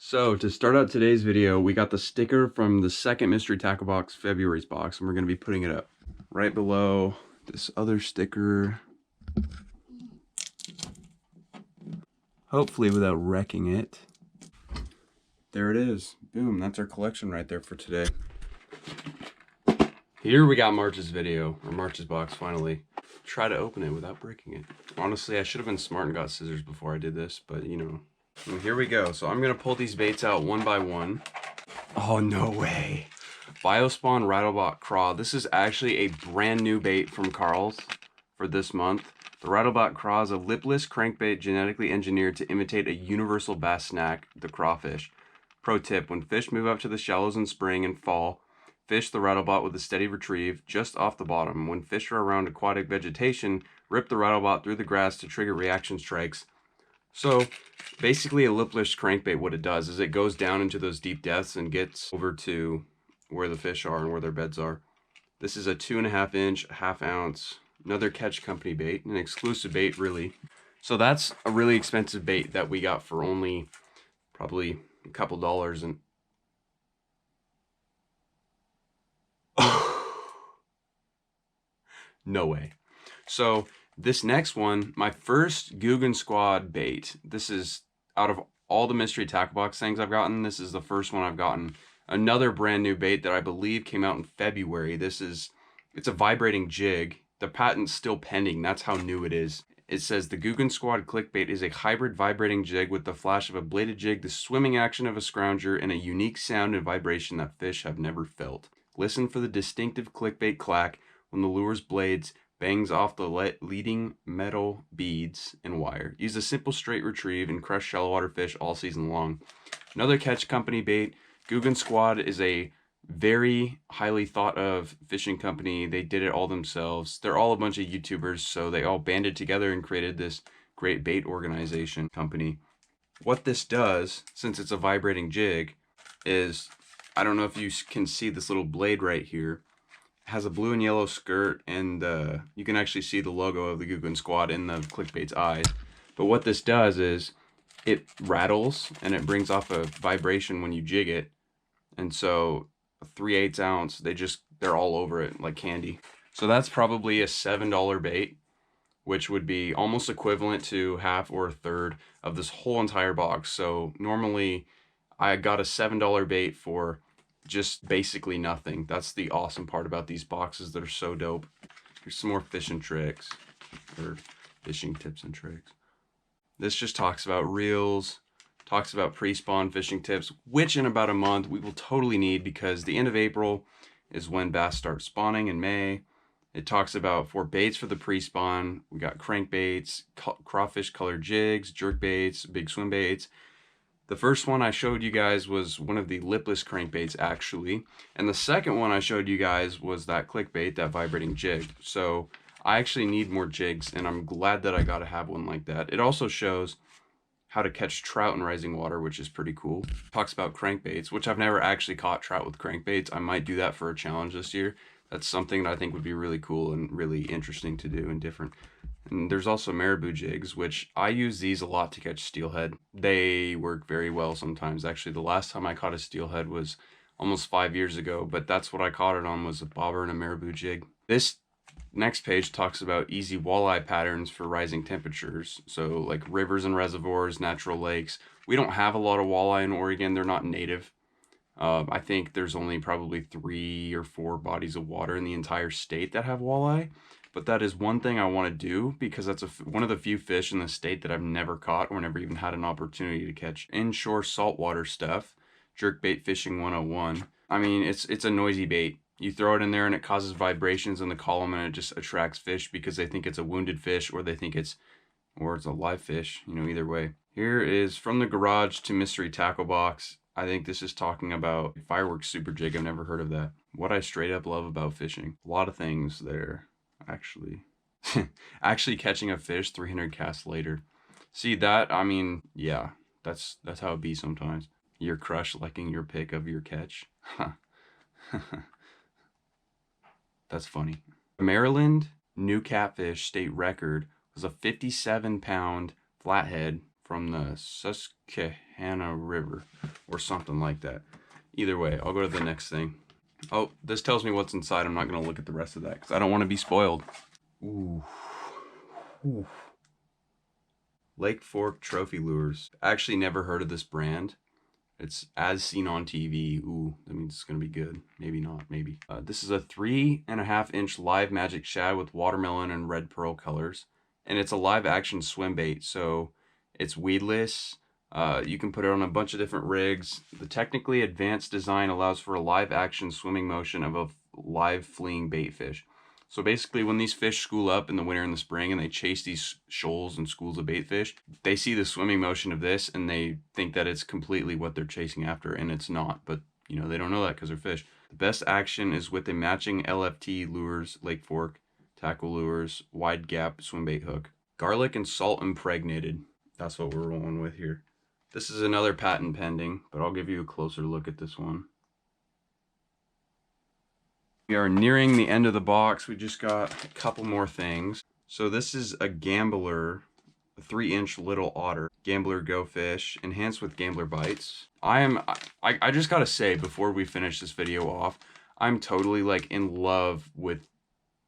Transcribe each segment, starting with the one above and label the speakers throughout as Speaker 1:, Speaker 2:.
Speaker 1: So to start out today's video, we got the sticker from the second mystery tackle box, February's box, and we're going to be putting it up right below this other sticker. Hopefully without wrecking it. There it is. Boom, that's our collection right there for today. Here we got March's video, or March's box finally. Try to open it without breaking it. Honestly, I should have been smart and got scissors before I did this, but you know. And here we go. So I'm going to pull these baits out one by one. Oh, no way. Biospawn Rattlebot Craw. This is actually a brand new bait from Carl's for this month. The Rattlebot Craw is a lipless crankbait genetically engineered to imitate a universal bass snack, the crawfish. Pro tip, when fish move up to the shallows in spring and fall, fish the Rattlebot with a steady retrieve just off the bottom. When fish are around aquatic vegetation, rip the Rattlebot through the grass to trigger reaction strikes. So basically a lipless crankbait, what it does is it goes down into those deep depths and gets over to where the fish are and where their beds are. This is a 2.5 inch, ½ ounce, another Catch Company bait, an exclusive bait really. So that's a really expensive bait that we got for only probably a couple dollars. And no way. So this next one, my first Guggen Squad bait. This is out of all the mystery tackle box things I've gotten, this is the first one I've gotten. Another brand new bait that I believe came out in February. It's a vibrating jig. The patent's still pending. That's how new it is. It says the Guggen Squad clickbait is a hybrid vibrating jig with the flash of a bladed jig, the swimming action of a scrounger, and a unique sound and vibration that fish have never felt. Listen for the distinctive clickbait clack when the lure's blades bangs off the leading metal beads and wire. Use a simple straight retrieve and crush shallow water fish all season long. Another Catch Company bait. Guggen Squad is a very highly thought of fishing company. They did it all themselves. They're all a bunch of YouTubers, so they all banded together and created this great bait organization company. What this does, since it's a vibrating jig, is, I don't know if you can see this little blade right here. Has a blue and yellow skirt, and you can actually see the logo of the Guggen Squad in the clickbait's eyes. But what this does is it rattles and it brings off a vibration when you jig it. And so a 3/8 ounce, they're all over it like candy. So that's probably a $7 bait, which would be almost equivalent to half or a third of this whole entire box. So normally I got a $7 bait for just basically nothing. That's the awesome part about these boxes that are so dope. Here's some more fishing tricks, or fishing tips and tricks. This just talks about reels, talks about pre-spawn fishing tips, which in about a month we will totally need because the end of April is when bass start spawning in May. It talks about 4 baits for the pre-spawn. We got crankbaits, crawfish colored jigs, jerk baits, big swim baits. The first one I showed you guys was one of the lipless crankbaits actually. And the second one I showed you guys was that clickbait, that vibrating jig. So I actually need more jigs, and I'm glad that I got to have one like that. It also shows how to catch trout in rising water, which is pretty cool. Talks about crankbaits, which I've never actually caught trout with crankbaits. I might do that for a challenge this year. That's something that I think would be really cool and really interesting to do and different. And there's also marabou jigs, which I use these a lot to catch steelhead. They work very well sometimes. Actually, the last time I caught a steelhead was almost 5 years ago, but that's what I caught it on, was a bobber and a marabou jig. This next page talks about easy walleye patterns for rising temperatures. So like rivers and reservoirs, natural lakes. We don't have a lot of walleye in Oregon. They're not native. I think there's only probably 3 or 4 bodies of water in the entire state that have walleye. But that is one thing I want to do because that's one of the few fish in the state that I've never caught or never even had an opportunity to catch. Inshore saltwater stuff, jerkbait fishing 101. I mean, it's a noisy bait. You throw it in there and it causes vibrations in the column and it just attracts fish because they think it's a wounded fish or they think it's a live fish, you know, either way. Here is From the Garage to Mystery Tackle Box. I think this is talking about fireworks super jig. I've never heard of that. What I straight up love about fishing. A lot of things there, actually. Actually catching a fish 300 casts later. See that? I mean, yeah, that's how it be sometimes. Your crush liking your pic of your catch. That's funny. Maryland new catfish state record was a 57-pound flathead from the Susquehanna Hannah River or something like that. Either way, I'll go to the next thing. Oh, this tells me what's inside. I'm not going to look at the rest of that because I don't want to be spoiled. Ooh. Ooh. Lake Fork Trophy Lures. I actually never heard of this brand. It's as seen on TV. Ooh, that means it's going to be good. Maybe not, maybe. This is a 3.5-inch live magic shad with watermelon and red pearl colors. And it's a live action swim bait, so it's weedless. You can put it on a bunch of different rigs. The technically advanced design allows for a live action swimming motion of a live fleeing bait fish. So basically, when these fish school up in the winter and the spring and they chase these shoals and schools of bait fish, they see the swimming motion of this and they think that it's completely what they're chasing after, and it's not. But, you know, they don't know that because they're fish. The best action is with a matching LFT lures, Lake Fork, tackle lures, wide gap swim bait hook. Garlic and salt impregnated. That's what we're rolling with here. This is another patent pending, but I'll give you a closer look at this one. We are nearing the end of the box. We just got a couple more things. So this is a Gambler, a 3-inch little otter. Gambler Go Fish, enhanced with Gambler bites. I just gotta say, before we finish this video off, I'm totally like in love with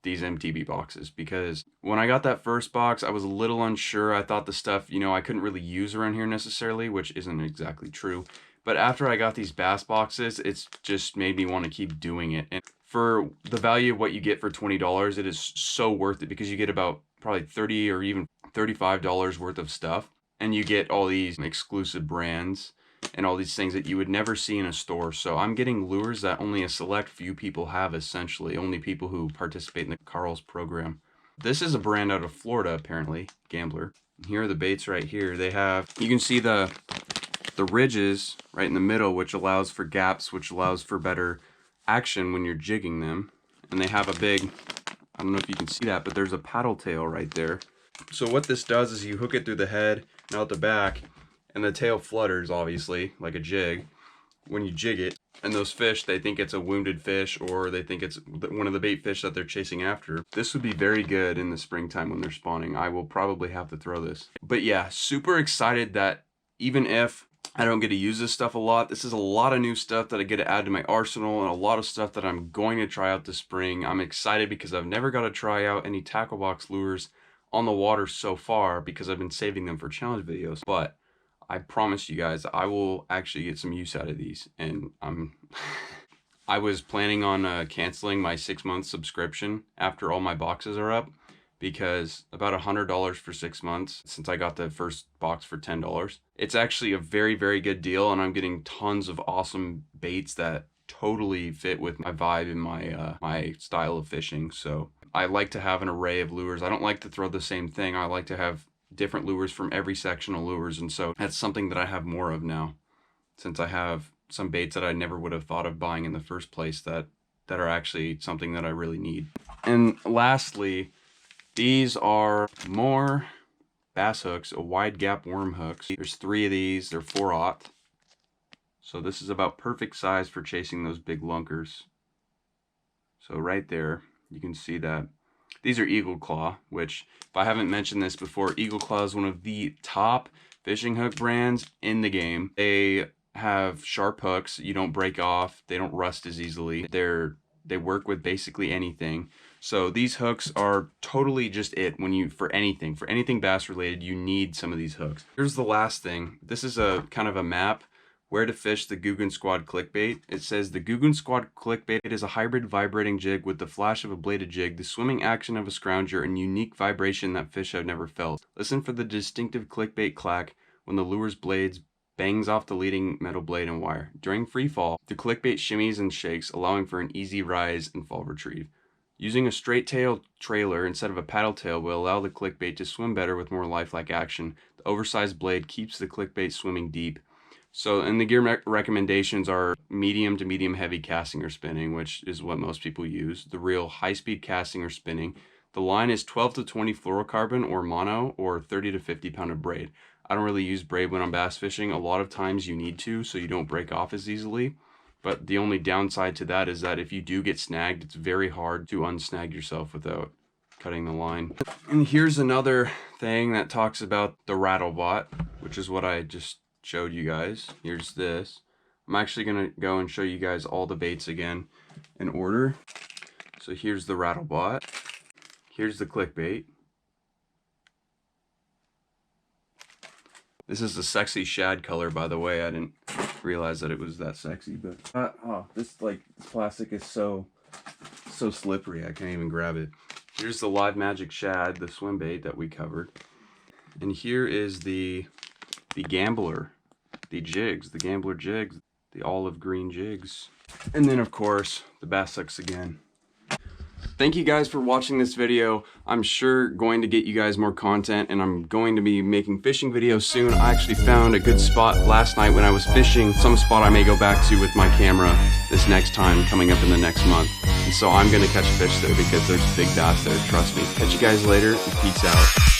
Speaker 1: these MTB boxes, because when I got that first box, I was a little unsure. I thought the stuff, you know, I couldn't really use around here necessarily, which isn't exactly true. But after I got these bass boxes, it's just made me want to keep doing it. And for the value of what you get for $20, it is so worth it, because you get about probably $30 or even $35 worth of stuff. And you get all these exclusive brands and all these things that you would never see in a store. So I'm getting lures that only a select few people have, essentially. Only people who participate in the Carl's program. This is a brand out of Florida, apparently, Gambler. Here are the baits right here. They have, you can see the ridges right in the middle, which allows for gaps, which allows for better action when you're jigging them. And they have a big, I don't know if you can see that, but there's a paddle tail right there. So what this does is you hook it through the head and out the back, and the tail flutters, obviously, like a jig when you jig it. And those fish, they think it's a wounded fish, or they think it's one of the bait fish that they're chasing after. This would be very good in the springtime when they're spawning. I will probably have to throw this. But yeah, super excited that even if I don't get to use this stuff a lot, this is a lot of new stuff that I get to add to my arsenal, and a lot of stuff that I'm going to try out this spring. I'm excited because I've never got to try out any tackle box lures on the water so far, because I've been saving them for challenge videos. But I promise you guys, I will actually get some use out of these. And I was planning on canceling my 6-month subscription after all my boxes are up, because about $100 for 6 months, since I got the first box for $10. It's actually a very, very good deal, and I'm getting tons of awesome baits that totally fit with my vibe and my style of fishing. So I like to have an array of lures. I don't like to throw the same thing. I like to have different lures from every section of lures, and so that's something that I have more of now, since I have some baits that I never would have thought of buying in the first place that are actually something that I really need. And lastly, these are more bass hooks, a wide gap worm hooks. There's 3 of these. They're 4/0. So this is about perfect size for chasing those big lunkers. So right there, you can see that. These are Eagle Claw, which, if I haven't mentioned this before, Eagle Claw is one of the top fishing hook brands in the game. They have sharp hooks. You don't break off. They don't rust as easily. They work with basically anything. So these hooks are totally just it when you, for anything bass related, you need some of these hooks. Here's the last thing. This is a kind of a map where to fish the Googan Squad clickbait. It says the Googan Squad clickbait is a hybrid vibrating jig with the flash of a bladed jig, the swimming action of a scrounger, and unique vibration that fish have never felt. Listen for the distinctive clickbait clack when the lure's blades bangs off the leading metal blade and wire. During free fall, the clickbait shimmies and shakes, allowing for an easy rise and fall retrieve. Using a straight tail trailer instead of a paddle tail will allow the clickbait to swim better with more lifelike action. The oversized blade keeps the clickbait swimming deep. So, and the gear recommendations are medium to medium heavy casting or spinning, which is what most people use. The real high-speed casting or spinning. The line is 12 to 20 fluorocarbon or mono, or 30 to 50 pound of braid. I don't really use braid when I'm bass fishing. A lot of times you need to, so you don't break off as easily. But the only downside to that is that if you do get snagged, it's very hard to unsnag yourself without cutting the line. And here's another thing that talks about the rattle bot, which is what I just showed you guys. Here's this. I'm actually gonna go and show you guys all the baits again in order. So here's the rattlebot. Here's the clickbait. This is the sexy shad color, by the way. I didn't realize that it was that sexy, but this plastic is so slippery. I can't even grab it. Here's the Live Magic shad, the swim bait that we covered, and here is the gambler, the jigs, the gambler jigs, the olive green jigs, and then of course the bass hooks again. Thank you guys for watching this video. I'm sure going to get you guys more content, and I'm going to be making fishing videos soon. I actually found a good spot last night when I was fishing, some spot I may go back to with my camera this next time coming up in the next month. And so I'm gonna catch fish there because there's big bass there, trust me. Catch you guys later, and peace out.